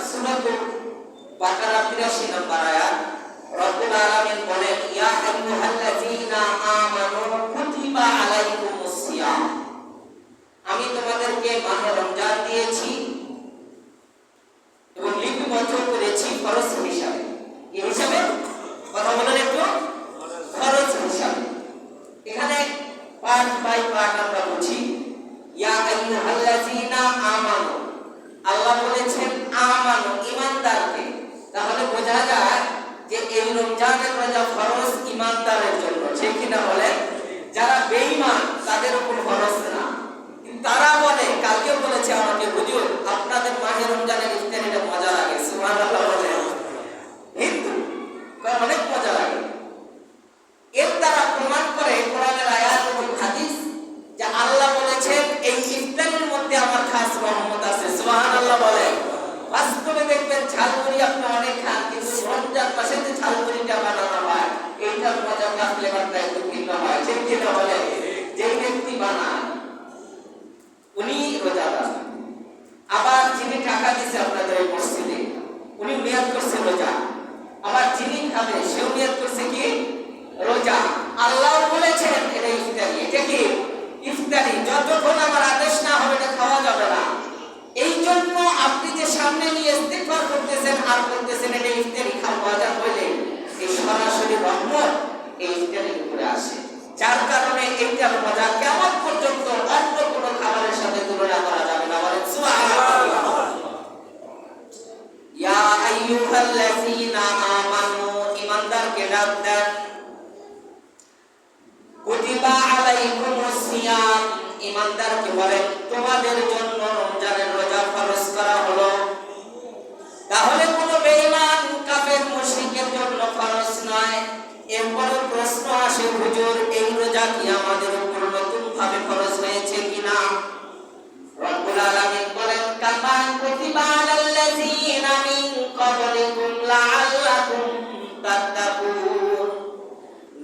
সূরাতুল বাকারা 83 নম্বর আয়াত রব্বুল আলামিন বলেন ইয়া আইয়ুহাল্লাযীনা আমানু কুতিবা আলাইকুমুস সিয়াম, আমি তোমাদেরকে মাহে রমজান দিয়েছি এবং লিপিবদ্ধ করেছি ফরজ হিসাবে। কি হিসাবে? কথা বলেন একটু। ফরজ হিসাবে। এখানে পার্ট বাই পার্ট আমরা বুঝি। ইয়া আইয়ুহাল্লাযীনা আমানু, আল্লাহ বলেছেন আমানু, ঈমানদারকে। তাহলে বোঝা যায় যে এই রমজানের রোজা ফরজ ঈমানদারের জন্য, ঠিক কিনা বলেন? যারা বেঈমান তাদের উপর ফরজ না। কিন্তু তারা বলে, কালকেও বলেছে আমাকে, হুজুর আপনাদের মাহে রমজানের ইফতারিটা মজা লাগে। সুবহানাল্লাহ বলে কিন্তু অনেক মজা লাগে। এর দ্বারা প্রমাণ করে কোরআনের আয়াত এবং হাদিস যে আল্লাহ বলেছেন এই ইফতারের মধ্যে আমার খাস রহমত আছে। সুবহানাল্লাহ বলে। বাস্তবে দেখবেন ঝালমুড়ি আপনি অনেক খান, কিন্তু রমজান মাসে যে ঝালমুড়িটা বানানো হয় এইটার মজা বা ফ্লেভারটা একটু ভিন্ন হয়। ঠিক কিনা বলে? যেই ব্যক্তি বানায় উনি রোজাদার। আবার যিনি টাকা দিচ্ছে আপনাদের এই মসজিদে, উনি নিয়ত করছে রোজা। আবার যিনি খাবে সেও নিয়ত করছে কি? রোজা। আল্লাহ বলেছেন এটা ইফতারি। এটা কি? ইফতারি। যতক্ষণ আমার আদেশ না হবে এটা খাওয়া যাবে না। এই জন্য আপনি যে সামনে নিয়ে ইস্তেগফার করতেছেন আর করতেছেন এটা ইফতারি খাওয়া যায় বলে এই সরাসরি রহমত এই ইফতারির উপরে আসে। যার কারণে এইটার মজা কিয়ামত পর্যন্ত অন্য কোনো খাবারের সাথে তুলনা করা যাবে না। বলেন সুবহানাল্লাহ। ইয়া আইয়ুহাল্লাযীনা আমানু, ঈমানদারকে ডাক দেন। কুতিবা আলাইকুমুস সিয়াম, ঈমানদারকে বলেন তোমাদের জন্য রমজানের রোজা ফরজ করা হলো। তাহলে কোন বেঈমান কাফের মুশরিকের জন্য ফরজ নয়। এরপর প্রশ্ন আসে, হুজুর এই রোজা কি আমাদের উপর নতুন ভাবে ফরজ হয়েছে কিনা? রব্বুল আলামিন বলেন কামা কুতিবা আলাল্লাযীনা মিন ক্বাবলিকুম লাআল্লাকুম তাত্তাকুন।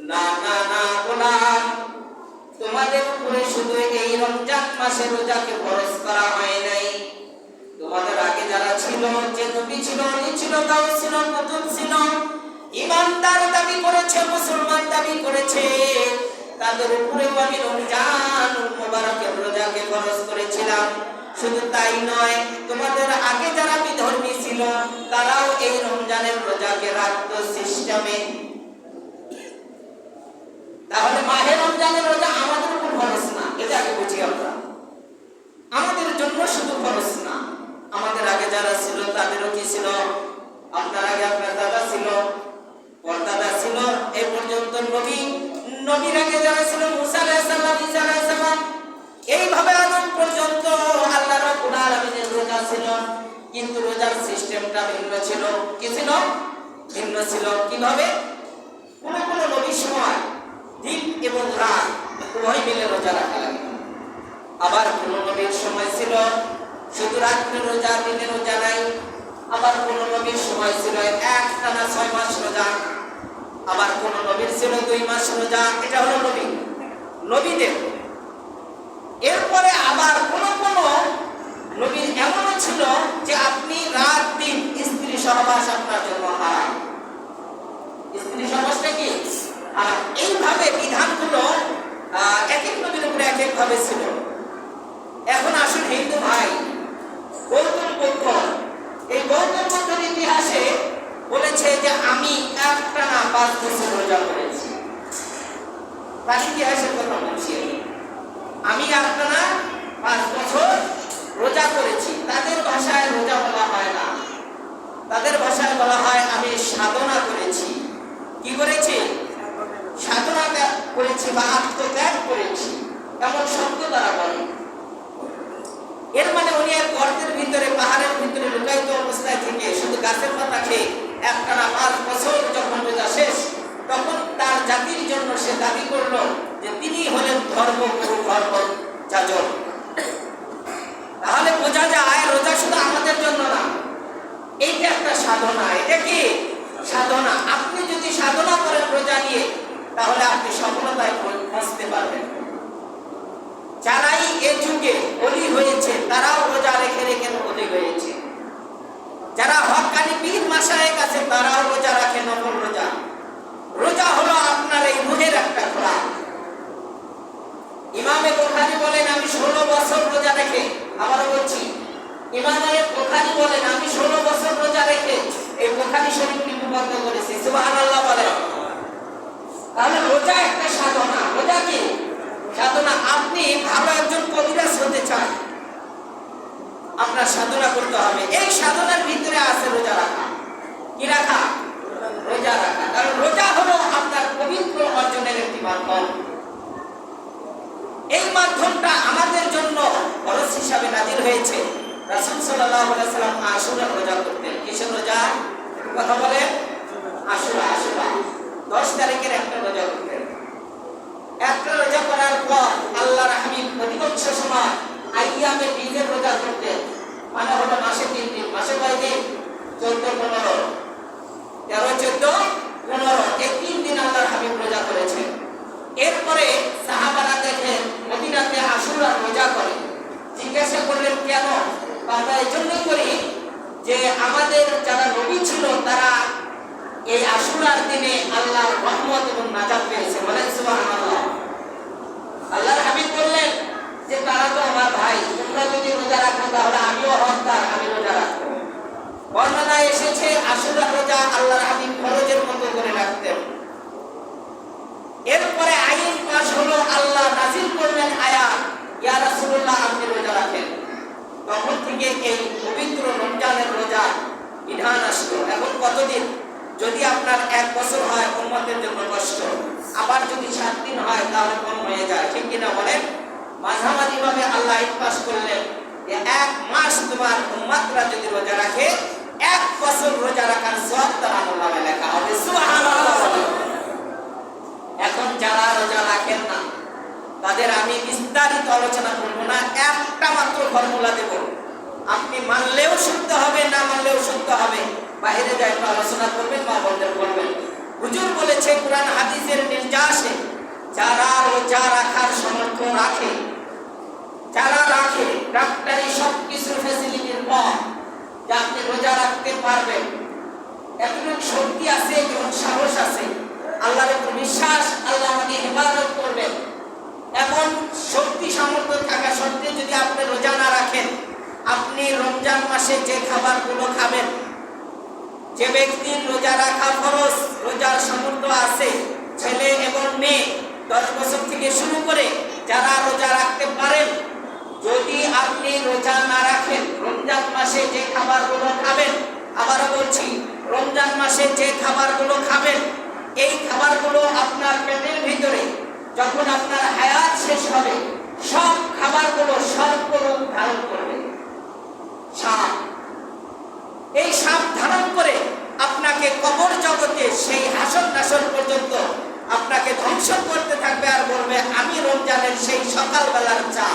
না না না গোলাম, তোমাদের উপরে শুধু এই রমজান মাসে রোজাকে ফরজ করা হয় নাই। তোমাদের আগে যারা ছিল, যে নবী ছিল, অলি ছিল, তাও ছিল, কুতুব ছিল, ঈমানদার দাবি করেছে, মুসলমান দাবি করেছে, তাদের উপরে আমি রমজান মুবারকের রোজাকে ফরজ করেছিলাম। শুধু তাই নয়, তোমাদের আগে যারা বিধর্মী ছিল তারাও এই রমজানের রোজাকে রাখতো সিস্টেমে। তাহলে মাহে রমজানের রোজা আমাদের উপর ফরজ না, এটা আগে বুঝি আমরা। আমাদের জন্য শুধু ফরজ না, আমাদের আগে যারা ছিল তাদেরও কি ছিল? আপনার আগে আপনার দাদা ছিল, পরদাদা ছিল, এই পর্যন্ত নবী, নবীর আগে যারা ছিল মুসা আলাইহিস সালাম, ঈসা আলাইহিস সালাম, এইভাবে আদম পর্যন্ত আল্লাহ রাব্বুল আলামিনের রোজা ছিল। কিন্তু রোজার সিস্টেমটা ভিন্ন ছিল। কি ছিল? ভিন্ন ছিল। কিভাবে? কোন কোন নবীর সময় দিন এবং রাত উভয় মিলে রোজা রাখা লাগে। আবার কোন নবীর সময় ছিল শুধু রাত্রে রোজা, দিনে রোজা নাই। আবার কোন নবীর সময় ছিল একটানা 6 মাস রোজা। আবার কোন নবীর ছিল 2 মাস রোজা। এটা হলো নবীদের। এরপরে আবার কোন কোন নবীর এমনও ছিল যে আপনি রাত দিন স্ত্রী সহবাস আপনার জন্য হারাম। স্ত্রী সহবাসটা কি? আর এইভাবে বিধানগুলো এক এক নবীর উপরে এক এক ভাবে ছিল। এখন আসুন হিন্দু ভাই, গৌতম বুদ্ধ, এই গৌতম বুদ্ধের ইতিহাসে বলেছে যে আমি একটানা 5 বছর রোজা করেছি। তার ইতিহাসের কথা বলছি। আমি একটানা 5 বছর রোজা করেছি। তাদের ভাষায় রোজা বলা হয় না, তাদের ভাষায় বলা হয় আমি সাধনা করেছি। কি করেছি? সাধনা করেছি বা আত্মত্যাগ করেছি, এমন শব্দ তারা বলে। এর মানে উনি এক গর্তের ভিতরে, পাহাড়ের ভিতরে লুকায়িত অবস্থায় থেকে শুধু গাছের পাতা খেয়ে একটানা 5 বছর যখন রোজা শেষ, তখন তার জাতির জন্য সে দাবি করলো যে তিনি হলেন ধর্মগুরু, ধর্ম যাজক। তাহলে বোঝা যায় রোজা শুধু আমাদের জন্য না, এইটা একটা সাধনা। এটা কি? সাধনা। আপনি যদি সাধনা করেন রোজা নিয়ে, তাহলে আপনি সফলতায় পৌঁছতে পারবেন। যারাই এই যুগে অলি হয়েছে তারাও রোজা রেখে রেখে অলি হয়েছে। যারা ইমামে বুখারী বলেন আমি 16 বছর রোজা রেখে এই বুখারী শরীফ লিপিবদ্ধ করেছি। সুবহানাল্লাহ বলেন। তাহলে রোজা একটা সাধনা। রোজা কি সাধনা? আপনি ভালো একজন কবিরাজ হতে চান, আপনার সাধনা করতে হবে। এই সাধনার ভিতরে আছে রোজা রাখা। কি রাখা? রোজা রাখা। কারণ রোজা হলো আপনার পবিত্র অর্জনের একটি মাধ্যম। এই মাধ্যমটা আমাদের জন্য ফরজ হিসাবে নাজিল হয়েছে। রাসূল সাল্লাল্লাহু আলাইহি ওয়াসাল্লাম আশুরা রোজা করতেন। কিসের রোজা? কথা বলেন। আশুরা। 10 তারিখের একটা রোজা করতেন। একটা রোজা করার পর আল্লাহর হাবিব অধিকাংশ সময় আইয়ামে বীজের রোজা করতেন। মানে হলো মাসে 3 দিন। মাসে কয় দিন? 14, 15, 13, 14, 15 এই 3 দিন আল্লাহর হাবিব রোজা করেছেন। এরপরে সাহাবারা দেখেন মদিনাতে আশুরা রোজা করে। জিজ্ঞাসা করলেন কেন? আমরা এই জন্যই করি যে আমাদের যারা নবী ছিল তারা এই আশুরার দিনে আল্লাহর রহমত এবং নাজাত পেয়েছে। বলেন সুবহানাল্লাহ। আল্লাহর হাবিব বললেন যে তারা তো আমার ভাই, তোমরা যদি রোজা রাখো তাহলে আমিও হকদার, আমি রোজা রাখবো। বর্ণনায় এসেছে আশুরা রোজা আল্লাহর হাবিব ফরজের মতো করে রাখতেন। এরপরে আইন পাশ হলো, আল্লাহ নাযিল করলেন আয়াত, ইয়া রাসূলুল্লাহ আপনি রোজা রাখেন। তখন থেকে এই পবিত্র রমজানের রোজা বিধান আসলো। এখন কতদিন? যদি আপনার 1 বছর হয় উম্মতের জন্য কষ্ট, আবার যদি 7 দিন হয় তাহলে কম হয়ে যায়। ঠিক কিনা বলেন? মাঝামাঝি ভাবে আল্লাহ আইন পাশ করলেন যে 1 মাস তোমার উম্মতরা যদি রোজা রাখে 1 বছর রোজা রাখার সওয়াব তার আমলনামায় লেখা হবে। সুবহানাল্লাহ। এখন যারা রোজা রাখেন না তাদের আমি বিস্তারিত আলোচনা করব না, একটা মাত্র ফর্মুলা দেব। আপনি মানলেও শুদ্ধ হবে, না মানলেও শুদ্ধ হবে। বাইরে যাই আলোচনা করবেন বা বলতে বলবেন। হুজুর বলেছে কুরআন হাদিসের নির্যাসে যারা রোজা রাখার সামর্থ্য রাখে, যারা রাখে ডাক্তারি সবকিছু ফ্যাসিলিটির পর যে আপনি রোজা রাখতে পারবেন, এতটুকু শক্তি আছে এবং সাহস আছে, আল্লাহর উপর বিশ্বাস, আল্লাহ আমাকে ইবাদত করবেন, এমন শক্তি সামর্থ্য থাকা সত্ত্বেও যদি আপনি রোজা না রাখেন, আপনি রমজান মাসে যে খাবারগুলো খাবেন, যে ব্যক্তির রোজা রাখা ফরজ, রোজার সামর্থ্য আছে, ছেলে এবং মেয়ে 10 বছর থেকে শুরু করে যারা রোজা রাখতে পারেন, যদি আপনি রোজা না রাখেন রমজান মাসে যে খাবারগুলো খাবেন, আবারও বলছি রমজান মাসে যে খাবারগুলো খাবেন, এই খাবারগুলো আপনার পেটের ভিতরে যখন আপনার হায়াত শেষ হবে সব খাবারগুলো সর্বরূপ ধারণ করবে। সাপ, এই সাপ ধারণ করে আপনাকে কবর জগতে সেই হাসর নাসর পর্যন্ত আপনাকে ধ্বংস করতে থাকবে আর বলবে আমি রমজানের সেই সকালবেলার চা,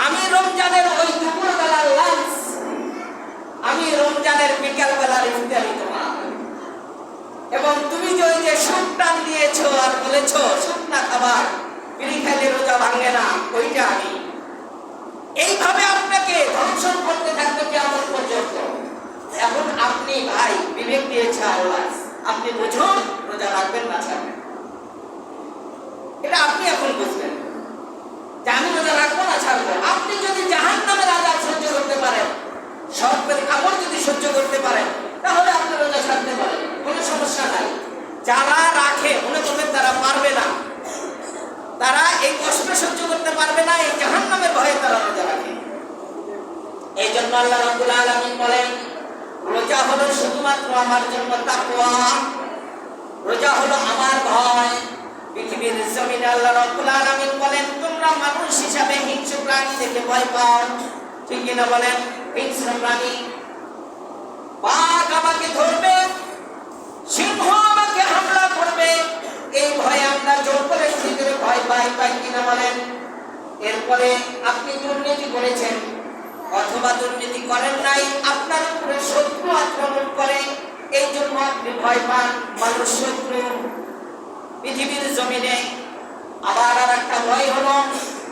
আমি রমজানের ওই দুপুরবেলার লাঞ্চ, আমি রমজানের বিকাল বেলার ইফতারি তোমার। এবং তুমি যে সুখ টান দিয়েছো আর বলেছো শুকনা খাবার বিড়ি খাইলে রোজা ভাঙে না, ওইটা আমি। এইভাবে আপনাকে ধ্বংস করতে থাকবে কিয়ামত পর্যন্ত। এখন আপনি ভাই বিবেক দিয়েছে আল্লাহ, আপনি বুঝুন রোজা রাখবেন না ছাড়বেন, এটা আপনি এখন বুঝবেন যে আমি রোজা রাখবো না ছাড়বো। আপনি যদি জাহান্নামের আযাব সহ্য করতে পারেন, সর্বের কামড় যদি সহ্য করতে পারেন, তাহলে আপনি রোজা ছাড়তে পারেন, কোনো সমস্যা নাই। যারা রাখে মনে করবেন তারা পারবে না, তারা এই কষ্ট সহ্য করতে পারবে না, এই জাহান্নামের ভয়ে তারা রোজা রাখে। এই জন্য আল্লাহ রাব্বুল আলামিন বলেন রোজা হলো শুধুমাত্র আমার জন্য তাকওয়া, রোজা হলো আমার ভয়। পৃথিবীর জমিনে আল্লাহ রাব্বুল আলামিন বলেন তোমরা মানুষ হিসাবে হিংস্র প্রাণী দেখে ভয় পাও, ঠিক কিনা বলেন? হিংস্র প্রাণী, বাঘ আমাকে ধরবে, সিংহ আমাকে হামলা করবে, এই ভয়ে আমরা জঙ্গলের ভিতরে ভয় পাই কিনা বলেন? এরপরে আপনি দুর্নীতি করেছেন অথবা দুর্নীতি করেন নাই, আপনার উপরে শত্রু আক্রমণ করে, এই জন্য আপনি ভয় পান, মানুষ শত্রু পৃথিবীর জমিনে। আবার আর একটা ভয় হলো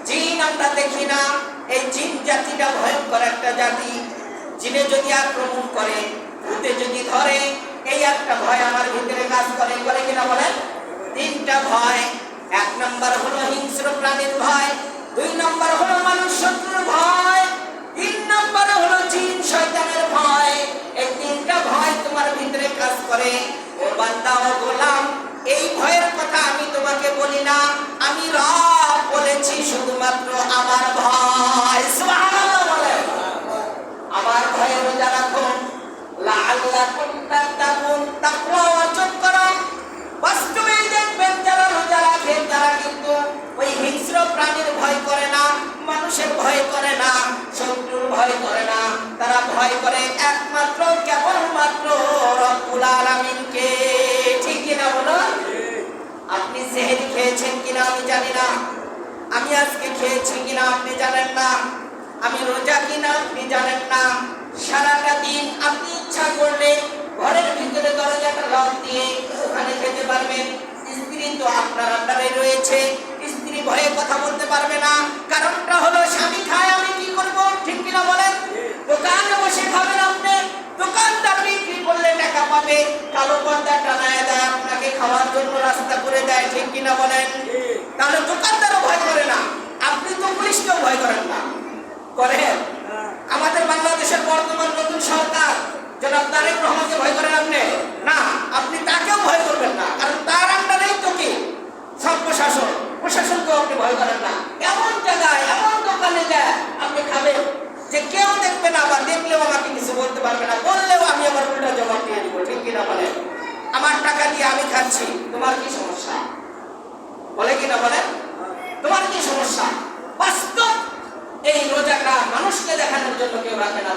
জিন, আমরা দেখি না, এই জিন জাতিটা ভয়ঙ্কর একটা জাতি। জিনে যদি আক্রমণ করে, ভূতে যদি ধরে, এই একটা ভয় আমার ভিতরে কাজ করে, করে কিনা বলেন? 3টা ভয়। 1 নম্বর হলো হিংস্র প্রাণীর ভয়, 2 নম্বর হলো মানুষ শত্রুর ভয়, হবে, ও বান্দা ও গোলাম, এই ভয়ের কথা আমি তোমাকে বলি না, আমি রব বলেছি শুধুমাত্র আমার ভয়। সুবহানাল্লাহ বলেন। আমার ভয়ে রোজা রাখো, লাআল্লাকুম তাত্তাকুন, তাকওয়া অর্জন করো। বাস্তবে দেখবেন যারা রোজা রাখে তারা কিন্তু ওই হিংস্র প্রাণীর ভয় করে না, মানুষের ভয় করে না, শত্রুর ভয় করে না, তারা ভয় করে একমাত্র কেবলমাত্র রব্বুল আলামিনকে। ঠিক কিনা বলো? আপনি সেহরি খেয়েছেন কিনা আমি জানি না, আমি আজকে খেয়েছি কিনা আপনি জানেন না, আমি রোজা কিনা আপনি জানেন না। সারাটা দিন আপনি ইচ্ছা করলে ঘরের ভিতরে দরজাটা লক দিয়ে ওখানে খেতে পারবেন। স্ত্রী তো আপনার আন্ডারে রয়েছে, স্ত্রী ভয়ে কথা বলতে পারবে না, কারণটা হলো স্বামী খায় আমি কি করব? ঠিক কিনা বলেন? দোকানে বসে খাবেন আপনি, দোকানদার বিক্রি করলে টাকা পাবে, কালো পর্দা টানায় দেয় আপনাকে খাওয়ার জন্য রাস্তা করে দেয়। ঠিক কিনা বলেন? তাহলে দোকানদারও ভয় করে না, আপনি তো পুলিশকেও ভয় করেন না, করেন? আমাদের বাংলাদেশের বর্তমান নতুন সরকার জনাব তারেক রহমানকে ভয় করেন আপনি? না, আপনি তাকেও ভয় করবেন না, কারণ তার আন্ডারেই তো কি সব প্রশাসন, প্রশাসনকেও আপনি ভয় করেন না। এমন জায়গায় এমন দোকানে যায় আপনি খাবেন যে কেউ দেখবে না, আবার দেখলেও আমাকে কিছু বলতে পারবে না, বললেও আমি আমার উল্টা জবাব দিয়ে দিব। ঠিক কিনা বলেন? আমার টাকা দিয়ে আমি খাচ্ছি, তোমার কি সমস্যা? বলে কিনা বলেন? তোমার কি সমস্যা? বাস্তব এই রোজাটা মানুষকে দেখানোর জন্য কেউ রাখে না।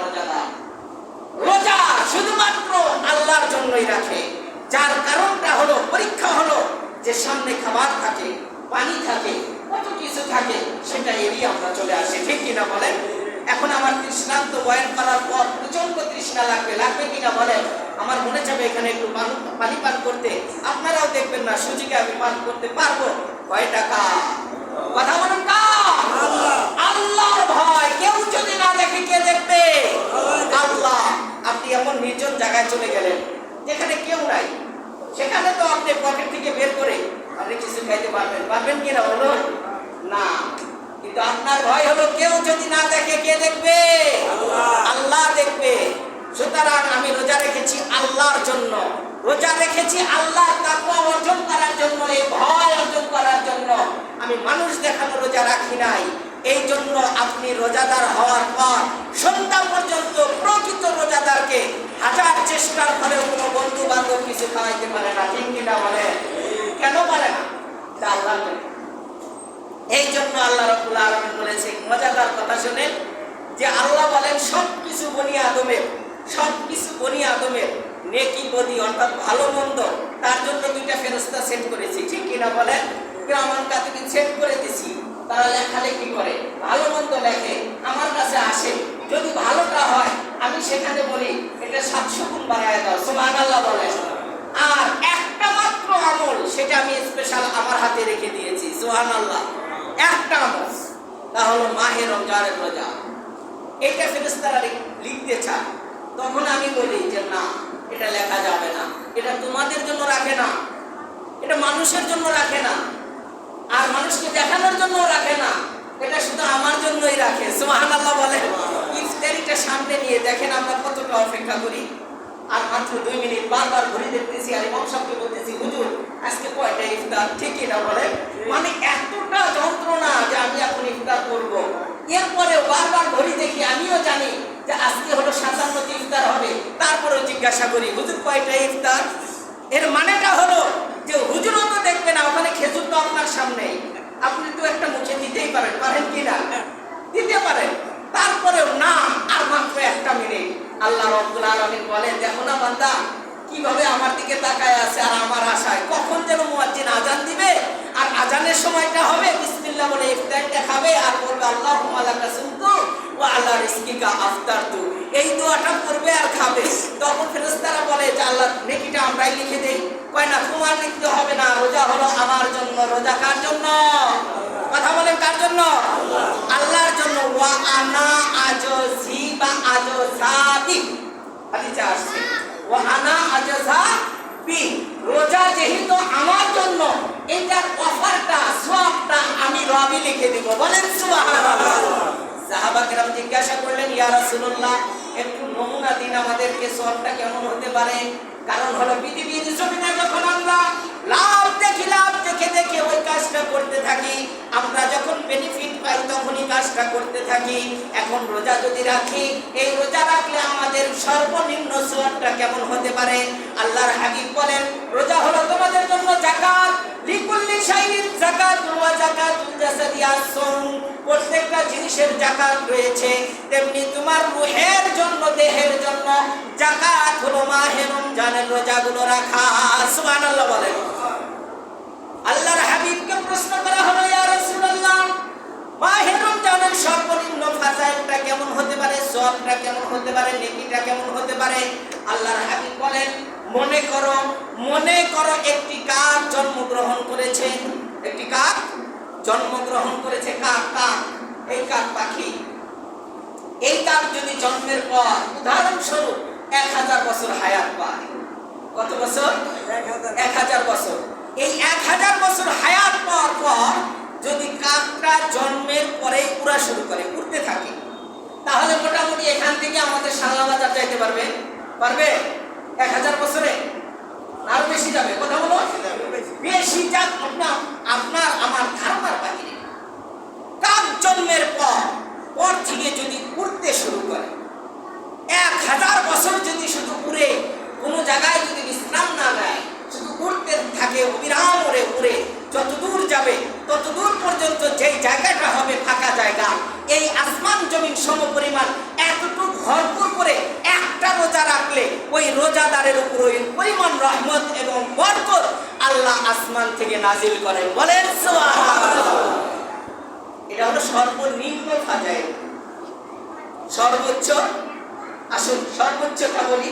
রোজা শুধুমাত্র আল্লাহর জন্যই রাখে, যার কারণটা হলো পরীক্ষা হলো যে সামনে খাবার থাকে, পানি থাকে, কত কিছু থাকে, সেটা এড়িয়ে আমরা চলে আসি। ঠিক কিনা বলেন? এখন আমার তৃষ্ণান্ত বয়ান করার পর প্রচন্ড তৃষ্ণা লাগবে, লাগবে কিনা বলেন? আমার মনে চাবে এখানে একটু পানি পান করতে, আপনারাও দেখবেন না সুজিকে আমি পান করতে পারবো। কয় টাকা? কথা বলুন না। আল্লাহর ভয়, কেউ যদি না দেখে কে দেখবে? আল্লাহ। আপনি এমন নির্জন জায়গায় চলে গেলেন যেখানে কেউ নাই, সেখানে তো আপনি পকেট থেকে বের করে আপনি কিছু খাইতে পারবেন, পারবেন কিনা বলুন না? কিন্তু আপনার ভয় হলো কেউ যদি না দেখে কে দেখবে? আল্লাহ দেখবে। সুতরাং আমি রোজা রেখেছি আল্লাহর জন্য, রোজা রেখেছি আল্লাহর তাকওয়া অর্জন করার জন্য, এই ভয় অর্জন করার জন্য। আমি মানুষ দেখানো রোজা রাখি নাই। এই জন্য আপনি রোজাদার হওয়ার পর সন্ধ্যা পর্যন্ত প্রকৃত রোজাদারকে হাজার চেষ্টার ফলেও কোনো বন্ধু বান্ধব কিছু খাওয়াইতে পারে না। ঠিক কিনা বলে? কেন পারে না? আল্লাহ। এই জন্য আল্লাহ রাব্বুল আলামিন বলেছে, মজাদার কথা শুনেন, যে আল্লাহ বলেন সবকিছু বনি আদমের, সবকিছু বনি আদমের নেকি বদি অর্থাৎ ভালো মন্দ তার জন্য দুইটা ফেরেশতা সেট করেছি। ঠিক কিনা বলেন? কিরামান কাতিবিন সেট করে দিছি, তারা লেখালেখি করে, ভালো মন্দ লেখে, আমার কাছে আসে। যদি ভালোটা হয় আমি সেখানে বলি এটা 700 গুণ বাড়ায় দাও, সুবহানাল্লাহ বলেন। আর একটা মাত্র আমল, সেটা আমি স্পেশাল আমার হাতে রেখে দিয়েছি, সুবহানাল্লাহ। একটা আমল, তা হলো মাহে রমজানের রোজা। এটা ফেরেশতারা লিখতে চায়, তখন আমি বলি যে না, এটা লেখা যাবে না, এটা তোমাদের জন্য রাখে না, এটা মানুষের জন্য রাখে না, আর মানুষকে দেখানোর জন্য রাখে না, এটা শুধু আমার জন্যই রাখে। সুবহানাল্লাহ বলেন। ইফতারিটা সামনে নিয়ে দেখেন আমরা কতটা অপেক্ষা করি, আর মাত্র 2 মিনিট বারবার ঘুরে দেখতেছি, আর ইমাম সাহেবকে বলতেছি, হুজুর আজকে কয়টা ইফতার? ঠিক কিনা বলেন? মানে এতটা যন্ত্রণা যে আমি এখন ইফতার করব। এরপরে বারবার ঘড়ি দেখি, আমিও জানি যে আজকে হলো 57টি ইফতার হবে, তারপরেও জিজ্ঞাসা করি, হুজুর কয়টা ইফতার? এর মানেটা হলো যে হুজুরও তো দেখবে না, ওখানে খেজুর তো আপনার সামনেই, আপনি তো একটা মুখে দিতেই পারেন, পারেন কি না? দিতে পারেন, তারপরেও না, আর মাত্র 1 মিনিট। আল্লাহ রাব্বুল আলামিন বলেন, দেখো না বান্দা কিভাবে আমার দিকে তাকায় আছে, আর আমার আশায় কখন যেন মুয়াজ্জিন আজান দিবে, আর আজানের সময়টা হবে বিসমিল্লাহ বলে ইফতারটা খাবে, আর বলবে আল্লাহুম্মা লাকা সুমতু ওয়া আলা রিজকিকা আফতারতু, এই দোয়াটা করবে আর খাবে। তখন ফেরেশতারা বলে যে আল্লাহ নেকিটা আমরাই লিখে দেই। কয় না, তোমার লিখতে হবে না, রোজা হলো আমার জন্য। রোজা কার জন্য? কথা বলেন, কার জন্য? আল্লাহর জন্য। ওয়া আনা আজজি বা আজজাবি, হাদিসে আসছে ওয়া আনা আজজাবি, রোজা যেহেতু আমার জন্য, এটার অফারটা, সওয়াবটা আমি রবি লিখে দেব। বলেন সুবহানাল্লাহ। সাহাবা কেরাম যে জিজ্ঞাসা করলেন, ইয়া রাসূলুল্লাহ, একটু নমুনা দিন আমাদেরকে, সওয়াবটা কেমন হতে পারে? কারণ হলো পৃথিবীর জমিনে যখন আমরা লাভ দেখে দেখে ওই কাজটা করতে থাকি, আমরা যখন বেনিফিট পাই তখনই কাজটা করতে থাকি। এখন রোজা যদি রাখি, এই রোজা রাখলে আমাদের সর্বনিম্ন সওয়াবটা কেমন হতে পারে? আল্লাহর হাবিব বলেন, রোজা হলো তোমাদের জন্য যাকাত, লিকুল্লি শাইইন যাকাতুন ওয়া যাকাতুল জাসাদি আস-সাওম, প্রত্যেকটা জিনিসের যাকাত রয়েছে, তেমনি তোমার রূহের জন্য, দেহের জন্য যাকাত হলো মাহে রমজানের রোজাগুলো রাখা। সুবহানাল্লাহ বলেন। আল্লাহর হাবিবকে প্রশ্ন করা হলো, ইয়া রাসূলুল্লাহ, মাহে রমজানের সর্বনিম্ন ফাজাইলটা কেমন হতে পারে, সওয়াবটা কেমন হতে পারে, নেকিটা কেমন হতে পারে? আল্লাহর হাবিব বলেন, মনে করো একটি কাক জন্মগ্রহণ করেছে, একটি কাক জন্মগ্রহণ করেছে। কাক এই কাক পাখি, এই কাক যদি জন্মের পর উদাহরণস্বরূপ 1000 বছর হায়াত পায়, কত বছর? 1000 বছর। এই 1000 বছর হায়াত পাওয়ার পর যদি কাকটা জন্মের পরে উড়া শুরু করে, উড়তে থাকে, তাহলে মোটামুটি এখান থেকে আমাদের সাল্লা বাজার যাইতে পারবে? 1000 বছরে আরো বেশি যাবে। কথা বলো, বেশি যাক, আপনার আমার ধারণার বাহিরে। কাক জন্মের পর থেকে যদি উড়তে শুরু করে, 1000 বছর যদি শুধু উড়ে, কোনো জায়গায় যদি বিশ্রাম না নেয়, শুধু উড়তে থাকে, অবিরাম উড়ে যতদূর যাবে ততদূর পর্যন্ত যেই জায়গাটা হবে ফাঁকা জায়গা, এই আসমান জমিন সমপরিমাণ এতটুকু ভরপুর করে একটা রোজা রাখলে ওই রোজাদারের উপর ওই পরিমাণ রহমত এবং বরকত আল্লাহ আসমান থেকে নাজিল করেন। বলেন সুবহানাল্লাহ। এটা হলো সর্বনিম্ন ফাজাইল। সর্বোচ্চ, আসুন সর্বোচ্চটা বলি।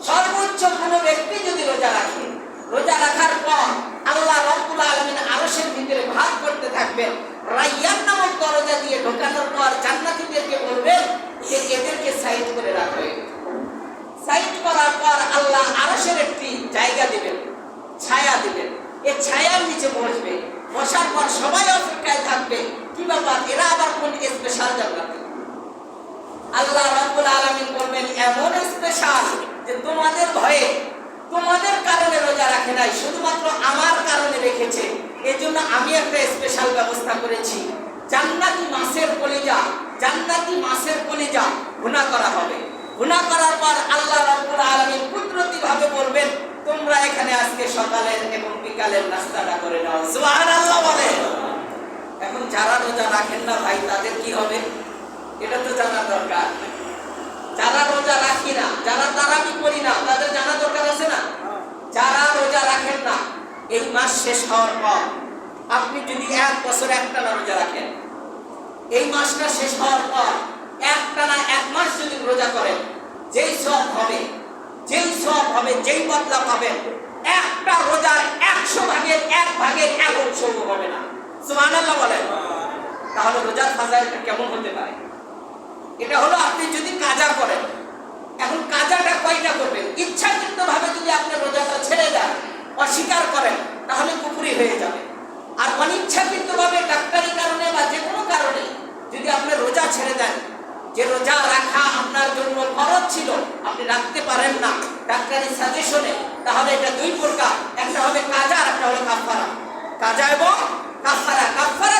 সর্বোচ্চ কোনো ব্যক্তি যদি রোজা রাখে, রোজা রাখার পর আল্লাহ রাব্বুল আলামিন আরশের ভিতরে ভাগ করতে থাকবেন। রায়্যান নামক দরজা দিয়ে ঢোকানোর পর জান্নাতীদেরকে বলবেন যে এদেরকে সাইড করে রাখো। সাইড করার পর আল্লাহ আরশের একটি জায়গা দিবেন, ছায়া দিবেন। এই ছায়ার নিচে বসবে, বসার পর সবাই অপেক্ষায় থাকবে, কি ব্যাপার, এরা আবার কোন স্পেশাল জান্নাত? আল্লাহ রাব্বুল আলামিন বলবেন, এমন স্পেশাল যে তোমাদের ভয়ে, তোমাদের কারণে রোজা রাখে নাই, শুধুমাত্র আমার কারণে রেখেছে। এজন্য আমি একটা স্পেশাল ব্যবস্থা করেছি। জান্নাতি মাছের কলিজা ভুনা করা হবে। ভুনা করার পর আল্লাহ রাব্বুল আলামিন কুদরতিভাবে বলবেন, তোমরা এখানে আজকে সকালের এবং বিকালের নাস্তাটা করে নাও। সুবহানাল্লাহ বলে। এখন যারা রোজা রাখেন না ভাই, তাদের কি হবে এটা তো জানা দরকার। যারা রোজা রাখি না, যারা তারাবি করি না, তাদের জানা দরকার আছে না? যারা রোজা রাখেন না, এই মাস শেষ হওয়ার পর আপনি যদি 1 বছর একটানা রোজা রাখেন, এই মাসটা শেষ হওয়ার পর একটানা 1 মাস যদি রোজা করেন, যেই সওয়াব হবে, যেই বদলা পাবেন, একটা রোজার 100 ভাগের 1 ভাগের 1 অংশ হবে না। সুবহানাল্লাহ বলেন। তাহলে রোজার ফাজাইলটা কেমন হতে পারে? এটা হলো আপনি যদি কাজা করেন। এখন কাজাটা কয়টা করবেন? ইচ্ছাকৃতভাবে যদি আপনি রোজাটা ছেড়ে দেন, অস্বীকার করেন, তাহলে কুফরি হয়ে যাবে। আর অনিচ্ছাকৃতভাবে ডাক্তারি কারণে বা যে কোনো কারণে যদি আপনি রোজা ছেড়ে দেন, যে রোজা রাখা আপনার জন্য ফরজ ছিল, আপনি রাখতে পারেন না ডাক্তারি সাজেশনে, তাহলে এটা 2 প্রকার, একটা হবে কাজা আর একটা হলো কাফারা। কাজা এবং কাফারা। কাফারা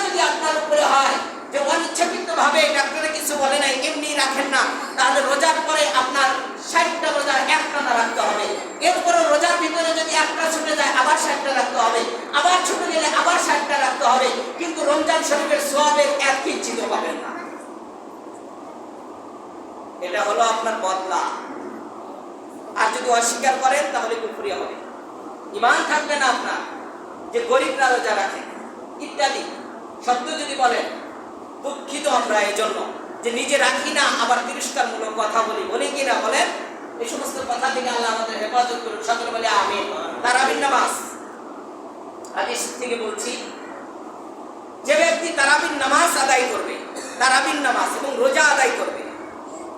যদি আপনার উপরে হয়, যে অনিচ্ছাকৃতভাবে ডাক্তারে কিছু বলে নাই, এমনি রাখেন না, তাহলে রোজার পরে আপনার 60টা রোজার একটানা রাখতে হবে। এরপরে রোজার ভিতরে যদি একটা ছুটে যায়, আবার 60টা রাখতে হবে, আবার ছুটে গেলে আবার 60টা রাখতে হবে, কিন্তু রমজান শরীফের সওয়াবের এক কিঞ্চিত পাবেন না। এটা হলো আপনার বদলা। আর যদি অস্বীকার করেন তাহলে কুফরি হবে, ঈমান থাকবে না আপনার। যে গরিবরা রোজা রাখে ইত্যাদি শব্দ যদি বলেন, দুঃখিত আমরা এই জন্য যে নিজে রাখি না, আবার তিরস্কারমূলক কথা বলি কি না বলেন? এই সমস্ত কথা থেকে আল্লাহ আমাদের হেফাজত করুন। সকলে বলে আমিন। তারাবির নামাজ, হাদিস থেকে বলছি, যে ব্যক্তি তারাবির নামাজ আদায় করবে, তারাবির নামাজ এবং রোজা আদায় করবে,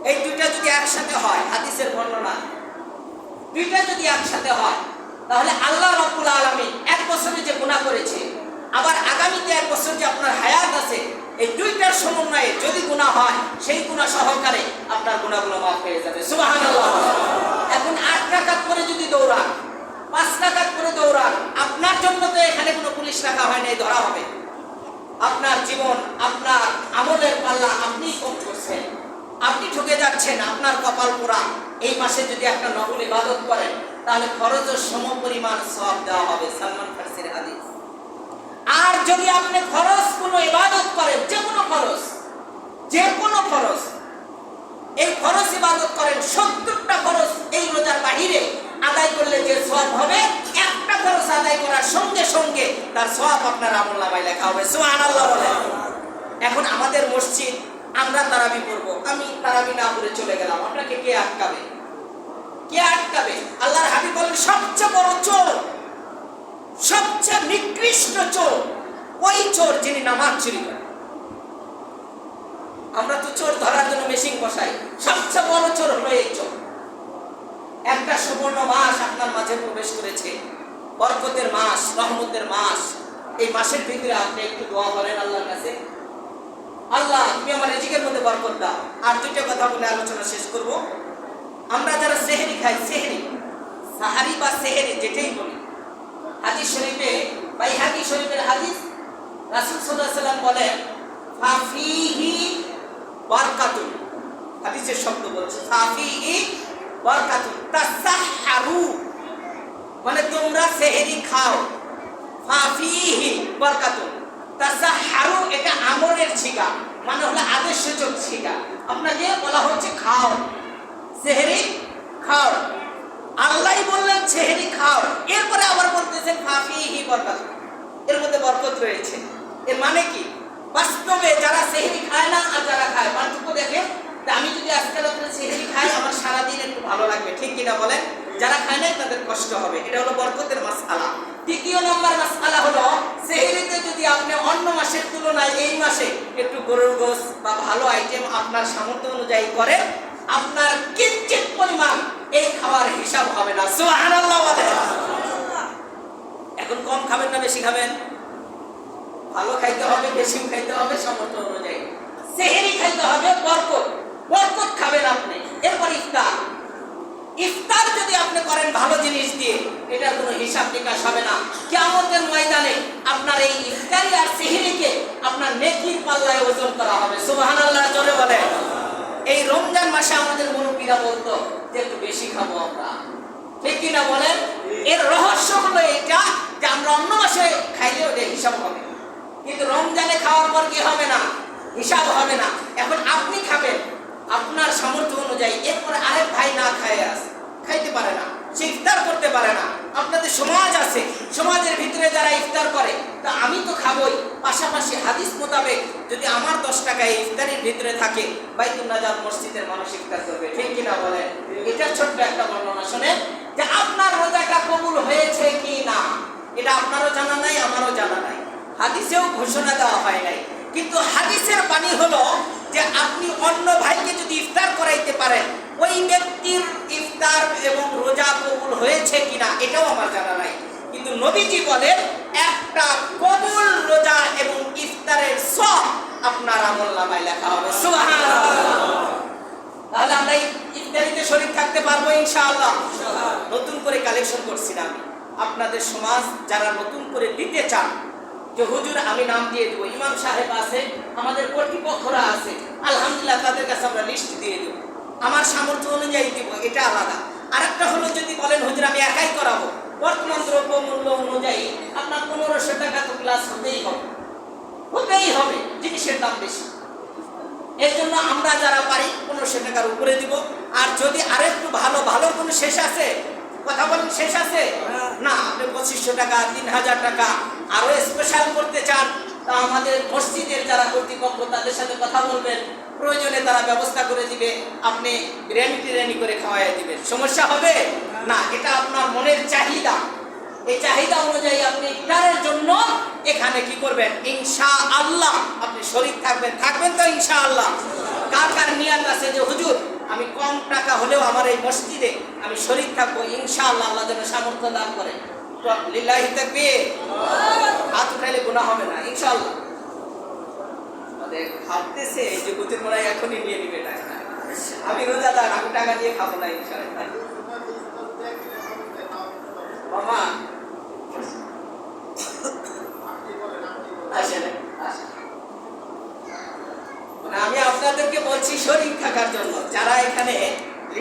এই দুইটা যদি একসাথে হয়, হাদিসের বর্ণনা, দুইটা যদি একসাথে হয়, তাহলে আল্লাহ রাব্বুল আলামিন 1 বছরে যে গুনাহ করেছে, আবার আগামীতে 1 বছর যে আপনার হায়াত আছে, এই দুইটার সময় সমন্বয়ে যদি গুনাহ হয় সেই গুনাহ সহকারে আপনার গুনাহগুলো মাফ হয়ে যাবে। সুবহানাল্লাহ। এখন 8 রাকাত করে যদি দৌড়ান, 5 রাকাত করে দৌড়ান, আপনার জন্য তো এখানে কোনো পুলিশ রাখা হয় নাই, ধরা হবে। আপনার জীবন, আপনার আমলের পাল্লা আপনি কম করছেন, আপনি ঠকে যাচ্ছেন, আপনার কপাল পোড়া। এই মাসে যদি একটা নফল ইবাদত করেন তাহলে ফরজের সমপরিমাণ সওয়াব দেওয়া হবে, সালমান ফারসির হাদিস। আর যদি আপনি ফরজ কোনো ইবাদত করেন, যে কোনো ফরজ, এই ফরজ ইবাদত করেন, 70টা ফরজ এই রোজার বাহিরে আদায় করলে যে সওয়াব হবে, একটা ফরজ আদায় করার সঙ্গে সঙ্গে তার সওয়াব আপনার আমলনামায় লেখা হবে। সুবহানাল্লাহ বলেন। এখন আমাদের মসজিদ, আমরা তারাবি পড়বো, আমি তারাবি না পড়ে চলে গেলাম, আপনাকে কে আটকাবে? আল্লাহর হাবিব বলেন সবচেয়ে বড় চোর, সবচেয়ে নিকৃষ্ট চোর ওই চোর যিনি নামাজ চুরি করে। আমরা তো চোর ধরার জন্য মেশিন বসাই, সবচেয়ে বড় চোর হলো এই চোর। একটা সুবর্ণ মাস আপনার মাঝে প্রবেশ করেছে, বরকতের মাস, রহমতের মাস। এই মাসের ভিতরে আপনি একটু দোয়া করেন আল্লাহর কাছে, আল্লাহ তুমি আমার রিজিকের মধ্যে বরকত দাও। আর দুইটা কথা বলে আলোচনা শেষ করব। আমরা যারা সেহরি খাই, সাহারি বা সেহরি যেটাই বলি, হাদিস শরীফে, বাইহাকি শরীফের হাদিস, রাসূল সাল্লাল্লাহু আলাইহি ওয়াসাল্লাম বলেন ফাফিহি বারাকাতুন, হাদিসের শব্দ বলছে ফাফিহি বারাকাতুন তাসাহহারু, মানে তোমরা সেহরি খাও। ফাফিহি বারাকাতুন তাসাহহারু, এটা আমরের ছিগা, মানে হলো আদেশসূচক ছিগা। আপনাকে বলা হচ্ছে খাও, সেহরি খাও। আল্লাহই বললেন সেহরি খাও, এরপরে আবার বলতেছেন ফাফিহি বারাকাতুন, এর মধ্যে বরকত রয়েছে। এর মানে কি? বাস্তবে যারা সেহরি খায় না আর যারা খায় পার্থক্য দেখে। আমি যদি আজকে রাত্রে সেহরি খাই, আমার সারাদিন একটু ভালো লাগবে, ঠিক কিনা বলেন? যারা খায় না তাদের কষ্ট হবে। এটা হলো বরকতের মাসআলা। দ্বিতীয় নম্বর মাসআলা হলো সেহরিতে যদি আপনি অন্য মাসের তুলনায় এই মাসে একটু গরুর গোশত বা ভালো আইটেম আপনার সামর্থ্য অনুযায়ী করেন, আপনার কিঞ্চিত পরিমাণ এই খাওয়ার হিসাব হবে না। সুবহানাল্লাহ বলেন। এখন কম খাবেন না বেশি খাবেন? ভালো খাইতে হবে, বেশি খাইতে হবে সামর্থ্য অনুযায়ী। সেহরি খাইতে হবে বরকত খাবেন আপনি। এরপর ইফতার যদি আপনি করেন ভালো জিনিস দিয়ে, এটার কোনো হিসাব নিকাশ হবে না। কিয়ামতের ময়দানে আপনার এই ইফতারি আর সেহরিকে আপনার নেকির পাল্লায় ওজন করা হবে। সুবহানাল্লাহ জোরে বলেন। এই রমজান মাসে আমাদের মুরব্বীরা বলতো যে একটু বেশি খাবো আমরা, ঠিক কিনা বলেন? এর রহস্য হলো এটা যে আমরা অন্য মাসে খাইলে ওটা হিসাব হবে, কিন্তু রমজানে খাওয়ার পর কি হবে না? হিসাব হবে না। এখন আপনি খাবেন আপনার সামর্থ্য অনুযায়ী, এরপরে আরেক ভাই না খাইতে পারে না, সে ইফতার করতে পারে না। আপনাদের সমাজ আছে, সমাজের ভিতরে যারা ইফতার করে, তা আমি তো খাবই, পাশাপাশি হাদিস মোতাবেক যদি আমার 10 টাকা এই ইফতারের ভিতরে থাকে, বাইতুল নাজাত মসজিদের মানুষ ইফতার করবে, ঠিক কিনা বলেন? এটা ছোট্ট একটা বর্ণনা শোনেন যে আপনার রোজাটা কবুল হয়েছে কি না, এটা আপনারও জানা নাই, আমারও জানা নাই, হাদিসেও ঘোষণা দেওয়া হয় নাই। কিন্তু হাদিসের বাণী হলো যে আপনি অন্য ভাইকে যদি ইফতার করাইতে পারেন, ওই ব্যক্তির ইফতার এবং রোজা কবুল হয়েছে কিনা এটাও আমার জানা নাই। কিন্তু নবীজি বলেন একটা কবুল রোজা এবং ইফতারের সওয়াব আপনার আমলনামায় লেখা হবে। সুবহানাল্লাহ। তাহলে আমরা ইফতারিতে শরীক থাকতে পারবো ইনশাআল্লাহ। নতুন করে কালেকশন করছিলাম, আপনাদের সমাজ যারা নতুন করে দিতে চান যে হুজুর আমি নাম দিয়ে দেবো, ইমাম সাহেব আছে, আমাদের কর্তৃপক্ষরা আছে, আলহামদুলিল্লাহ তাদের কাছে আমরা লিস্ট দিয়ে দেবো, আমার সামর্থ্য অনুযায়ী দিব, এটা আলাদা। আরেকটা হলো যদি বলেন হুজুর আমি একাই করাবো, বর্তমান দ্রব্য মূল্য অনুযায়ী আপনার 1500 টাকা তো ক্লাস হতেই হবে, জিনিসের দাম বেশি। এর জন্য আমরা যারা পারি 1500 টাকার উপরে দিব। আর যদি আরেকটু ভালো কোনো শেষ আছে, কথা বলেন শেষ আছে না, আপনি 2500 টাকা, 3000 টাকা আরো স্পেশাল করতে চান, তা আমাদের মসজিদের যারা কর্তৃপক্ষ তাদের সাথে কথা বলবেন, প্রয়োজনে তারা ব্যবস্থা করে দিবে, আপনি বিরিয়ানি করে খাওয়াই দিবেন, সমস্যা হবে না। এটা আপনার মনের চাহিদা, এই চাহিদা অনুযায়ী আপনি ইফতারের জন্য এখানে কি করবেন, ইনশাআল্লাহ আপনি শরীক থাকবেন তো ইনশাআল্লাহ। কার নিয়ত আছে যে হুজুর আমি কম টাকা হলেও আমার এই মসজিদে আমি শরীক থাকবো, ইনশাআল্লাহ আল্লাহ যেন সামর্থ্য দান করে। লিল্লাহি তাকবীর। হাত উঠাইলে গুনাহ হবে না ইনশাআল্লাহ। মানে ভাবতেছে যে গুতির মোড়াই এখনই নিয়ে নিবে টাকা। আমি রোজাদার, আমি টাকা দিয়ে খাবো না ইনশাআল্লাহ। মামা আসেন আসেন। মানে আমি আপনাদেরকে বলছি শরীক থাকার জন্য, যারা এখানে